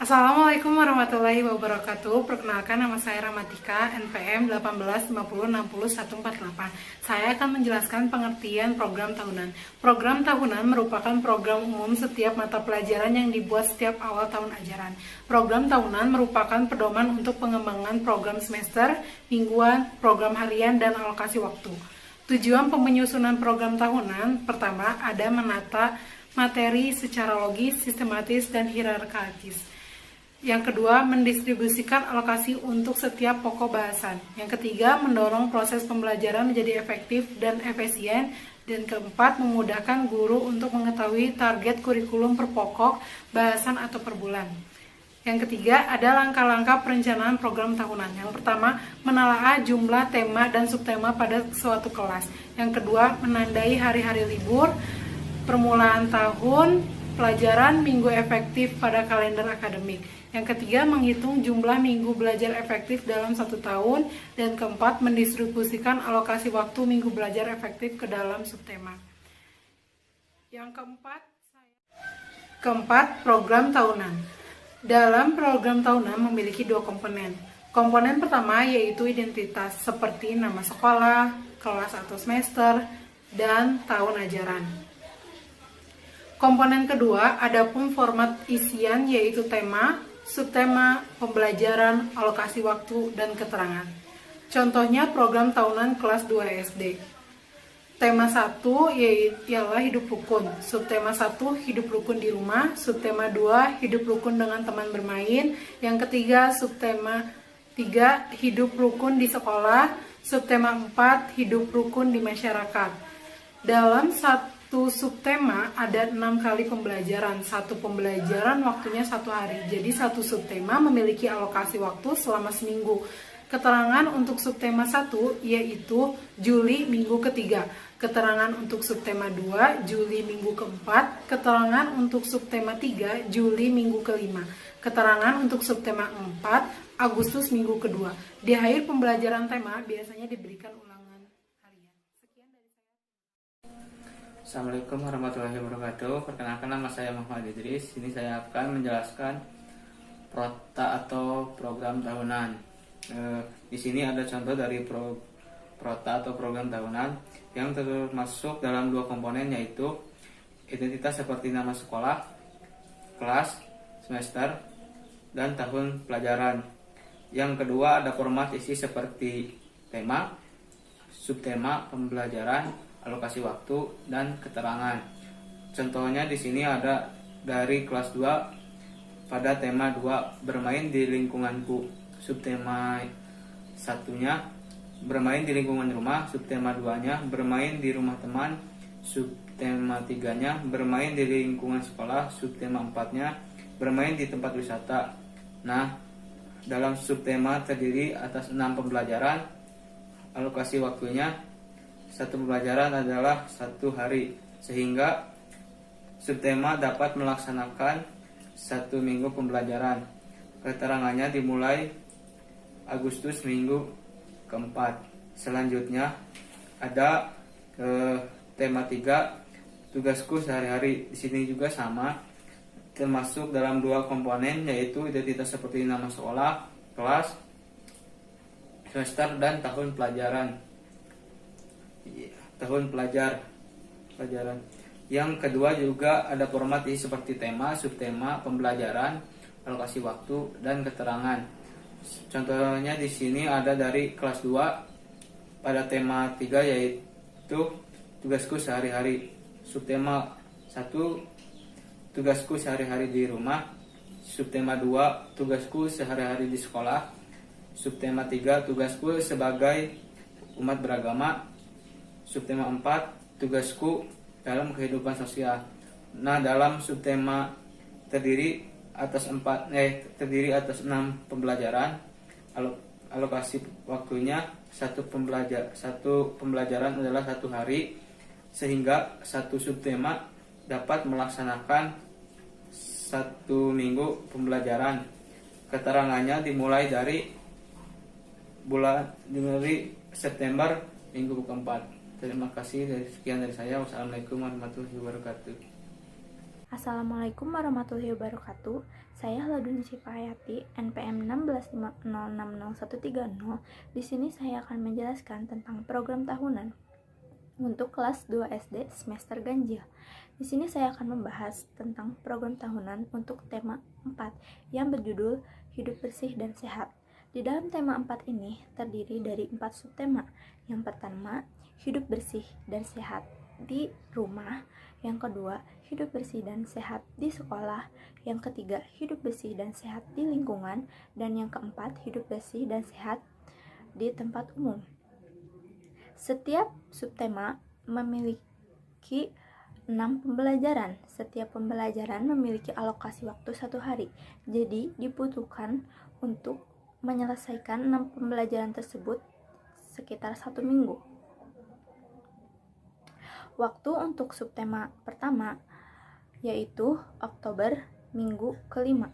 Assalamualaikum warahmatullahi wabarakatuh. Perkenalkan, nama saya Ramatika, NPM 1850606148. Saya akan menjelaskan pengertian program tahunan. Program tahunan merupakan program umum setiap mata pelajaran yang dibuat setiap awal tahun ajaran. Program tahunan merupakan pedoman untuk pengembangan program semester, mingguan, program harian, dan alokasi waktu. Tujuan penyusunan program tahunan pertama ada menata materi secara logis, sistematis, dan hierarkis. Yang kedua, mendistribusikan alokasi untuk setiap pokok bahasan. Yang ketiga, mendorong proses pembelajaran menjadi efektif dan efisien. Dan keempat, memudahkan guru untuk mengetahui target kurikulum per pokok bahasan atau per bulan. Yang ketiga, ada langkah-langkah perencanaan program tahunan. Yang pertama, menelaah jumlah tema dan subtema pada suatu kelas. Yang kedua, menandai hari-hari libur, permulaan tahun, pelajaran minggu efektif pada kalender akademik. Yang ketiga, menghitung jumlah minggu belajar efektif dalam satu tahun. Dan keempat, mendistribusikan alokasi waktu minggu belajar efektif ke dalam subtema. Yang keempat, program tahunan. Dalam program tahunan memiliki dua komponen. Komponen pertama yaitu identitas, seperti nama sekolah, kelas atau semester, dan tahun ajaran. Komponen kedua, adapun format isian yaitu tema, subtema, pembelajaran, alokasi waktu, dan keterangan. Contohnya program tahunan kelas 2 SD. Tema 1 ialah hidup rukun. Subtema 1, hidup rukun di rumah. Subtema 2, hidup rukun dengan teman bermain. Yang ketiga, subtema 3, hidup rukun di sekolah. Subtema 4, hidup rukun di masyarakat. Dalam satu subtema ada 6 kali pembelajaran. Satu pembelajaran waktunya 1 hari. Jadi satu subtema memiliki alokasi waktu selama seminggu. Keterangan untuk subtema 1 yaitu Juli minggu ketiga. Keterangan untuk subtema 2 Juli minggu keempat. Keterangan untuk subtema 3 Juli minggu kelima. Keterangan untuk subtema 4 Agustus minggu kedua. Di akhir pembelajaran tema biasanya diberikan ulangan harian. Sekian dari saya. Assalamualaikum warahmatullahi wabarakatuh. Perkenalkan, nama saya Muhammad Idris. Ini saya akan menjelaskan prota atau program tahunan. Di sini ada contoh dari prota atau program tahunan yang termasuk dalam dua komponen, yaitu identitas seperti nama sekolah, kelas, semester, dan tahun pelajaran. Yang kedua ada format isi seperti tema, subtema, pembelajaran, alokasi waktu, dan keterangan. Contohnya di sini ada dari kelas 2 pada tema 2 bermain di lingkunganku. Subtema 1-nya bermain di lingkungan rumah, subtema 2-nya bermain di rumah teman, subtema 3-nya bermain di lingkungan sekolah, subtema 4-nya bermain di tempat wisata. Nah, dalam subtema terdiri atas 6 pembelajaran. Alokasi waktunya satu pembelajaran adalah 1 hari, sehingga subtema dapat melaksanakan 1 minggu pembelajaran. Keterangannya dimulai Agustus minggu keempat. Selanjutnya ada tema 3, tugasku sehari-hari. Di sini juga sama, termasuk dalam dua komponen, yaitu identitas seperti nama sekolah, kelas, semester, dan tahun pelajaran. Pelajaran. Yang kedua juga ada format isi seperti tema, subtema, pembelajaran, alokasi waktu, dan keterangan. Contohnya di sini ada dari kelas 2 pada tema 3 yaitu tugasku sehari-hari. Subtema 1, tugasku sehari-hari di rumah. Subtema 2, tugasku sehari-hari di sekolah. Subtema 3, tugasku sebagai umat beragama. Subtema 4, tugasku dalam kehidupan sosial. Nah, dalam subtema terdiri atas 6 pembelajaran. Alokasi waktunya satu pembelajaran adalah 1 hari, sehingga satu subtema dapat melaksanakan 1 minggu pembelajaran. Keterangannya dimulai dari September minggu keempat. Terima kasih, sekian dari saya. Wassalamualaikum warahmatullahi wabarakatuh. Assalamualaikum warahmatullahi wabarakatuh. Saya Ladun Sifayati, NPM 1650600130. Di sini saya akan menjelaskan tentang program tahunan untuk kelas 2 SD semester ganjil. Di sini saya akan membahas tentang program tahunan untuk tema 4 yang berjudul Hidup Bersih dan Sehat. Di dalam tema 4 ini terdiri dari 4 subtema. Yang pertama, hidup bersih dan sehat di rumah. Yang kedua, hidup bersih dan sehat di sekolah. Yang ketiga, hidup bersih dan sehat di lingkungan. Dan yang keempat, hidup bersih dan sehat di tempat umum. Setiap subtema memiliki 6 pembelajaran. Setiap pembelajaran memiliki alokasi waktu 1 hari. Jadi, dibutuhkan untuk menyelesaikan 6 pembelajaran tersebut sekitar 1 minggu. Waktu untuk subtema pertama yaitu Oktober minggu ke-5.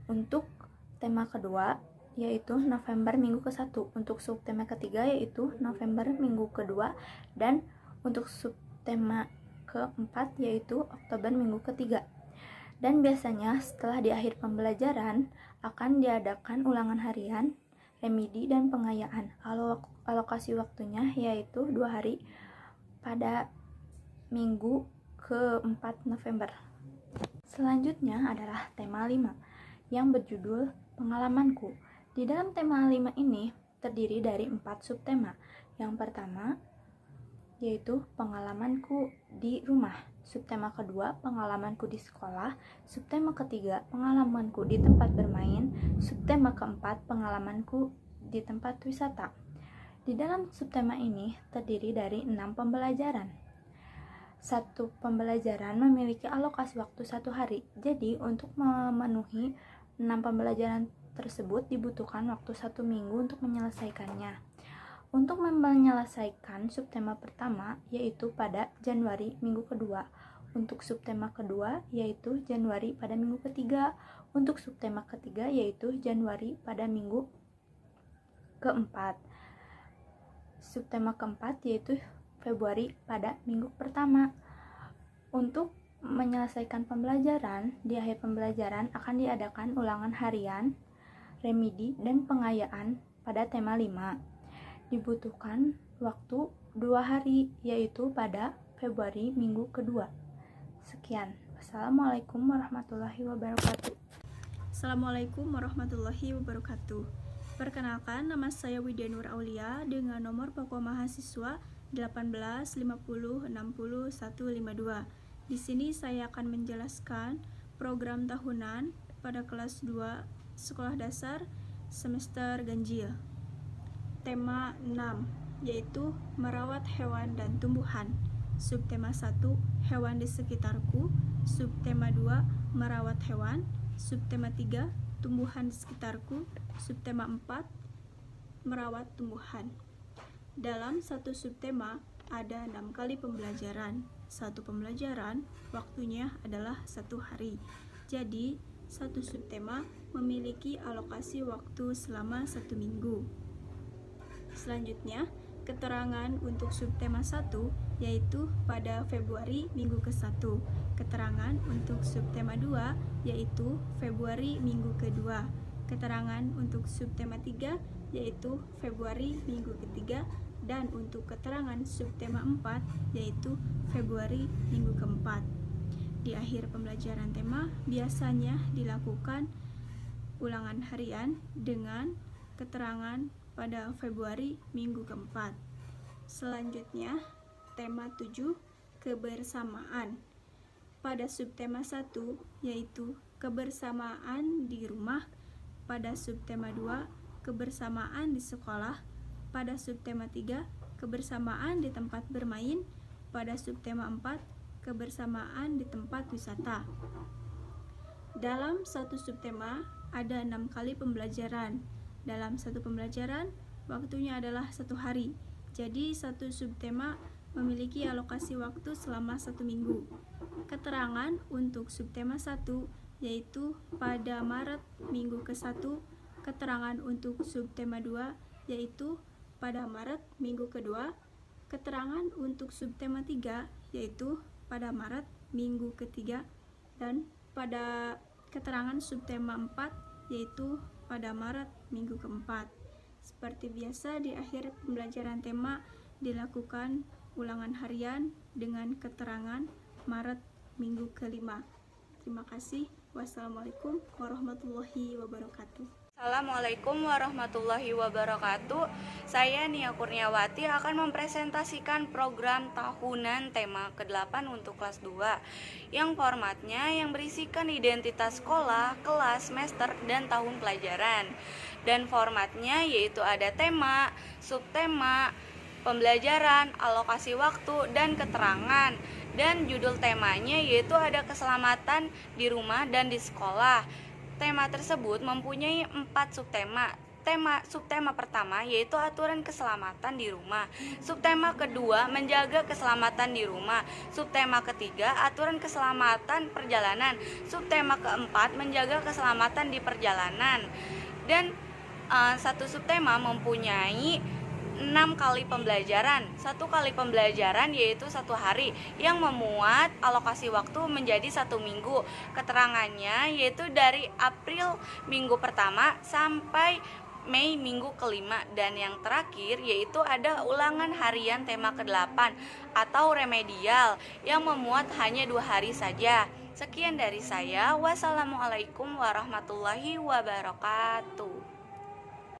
Untuk tema kedua yaitu November minggu ke-1. Untuk subtema ketiga yaitu November minggu ke-2, dan untuk subtema keempat yaitu Oktober minggu ke-3. Dan biasanya setelah di akhir pembelajaran akan diadakan ulangan harian, remedi, dan pengayaan. Alokasi waktunya yaitu 2 hari pada minggu ke-4 November. Selanjutnya adalah tema 5 yang berjudul Pengalamanku. Di dalam tema 5 ini terdiri dari 4 subtema. Yang pertama yaitu pengalamanku di rumah. Subtema kedua, pengalamanku di sekolah. Subtema ketiga, pengalamanku di tempat bermain. Subtema keempat, pengalamanku di tempat wisata. Di dalam subtema ini terdiri dari 6 pembelajaran. Satu pembelajaran memiliki alokasi waktu 1 hari. Jadi, untuk memenuhi 6 pembelajaran tersebut dibutuhkan waktu 1 minggu untuk menyelesaikannya. Untuk menyelesaikan subtema pertama yaitu pada Januari minggu kedua. Untuk subtema kedua yaitu Januari pada minggu ketiga. Untuk subtema ketiga yaitu Januari pada minggu keempat. Subtema keempat yaitu Februari pada minggu pertama. Untuk menyelesaikan pembelajaran, di akhir pembelajaran akan diadakan ulangan harian, remedi, dan pengayaan pada tema 5. Dibutuhkan waktu 2 hari, yaitu pada Februari minggu kedua. Sekian. Wassalamualaikum warahmatullahi wabarakatuh. Assalamualaikum warahmatullahi wabarakatuh. Perkenalkan, nama saya Widya Nur Aulia dengan nomor pokok mahasiswa 1850600152. Di sini saya akan menjelaskan program tahunan pada kelas 2 sekolah dasar semester ganjil. Tema 6 yaitu merawat hewan dan tumbuhan. Subtema 1, hewan di sekitarku. Subtema 2, merawat hewan. Subtema 3, tumbuhan di sekitarku. Subtema 4, merawat tumbuhan. Dalam satu subtema ada 6 kali pembelajaran. Satu pembelajaran waktunya adalah 1 hari. Jadi, satu subtema memiliki alokasi waktu selama 1 minggu. Selanjutnya, keterangan untuk subtema 1 yaitu pada Februari minggu ke-1. Keterangan untuk subtema 2 yaitu Februari minggu ke-2. Keterangan untuk subtema 3 yaitu Februari minggu ke-3, dan untuk keterangan subtema 4 yaitu Februari minggu ke-4. Di akhir pembelajaran tema biasanya dilakukan ulangan harian dengan keterangan pada Februari minggu ke-4. Selanjutnya, tema 7, kebersamaan. Pada subtema 1 yaitu kebersamaan di rumah. Pada subtema 2, kebersamaan di sekolah. Pada subtema 3, kebersamaan di tempat bermain. Pada subtema 4, kebersamaan di tempat wisata. Dalam satu subtema ada 6 kali pembelajaran. Dalam satu pembelajaran waktunya adalah 1 hari. Jadi satu subtema memiliki alokasi waktu selama 1 minggu. Keterangan untuk subtema 1 yaitu pada Maret minggu ke-1. Keterangan untuk subtema 2 yaitu pada Maret minggu kedua. Keterangan untuk subtema 3 yaitu pada Maret minggu ketiga, Dan pada keterangan subtema 4 yaitu pada Maret minggu keempat. Seperti biasa di akhir pembelajaran tema dilakukan ulangan harian dengan keterangan Maret minggu kelima. Terima kasih. Wassalamualaikum warahmatullahi wabarakatuh. Assalamualaikum warahmatullahi wabarakatuh. Saya Nia Kurniawati akan mempresentasikan program tahunan tema ke-8 untuk kelas 2 yang formatnya yang berisikan identitas sekolah, kelas, semester, dan tahun pelajaran. Dan formatnya yaitu ada tema, subtema, pembelajaran, alokasi waktu, dan keterangan. Dan judul temanya yaitu ada keselamatan di rumah dan di sekolah. Tema tersebut mempunyai 4 subtema. Subtema pertama yaitu aturan keselamatan di rumah. Subtema kedua menjaga keselamatan di rumah. Subtema ketiga aturan keselamatan perjalanan. Subtema keempat menjaga keselamatan di perjalanan. Dan satu subtema mempunyai 6 kali pembelajaran. 1 kali pembelajaran yaitu 1 hari yang memuat alokasi waktu menjadi 1 minggu. Keterangannya yaitu dari April minggu pertama sampai Mei minggu kelima. Dan yang terakhir yaitu ada ulangan harian tema ke-8 atau remedial yang memuat hanya 2 hari saja. Sekian dari saya. Wassalamualaikum warahmatullahi wabarakatuh.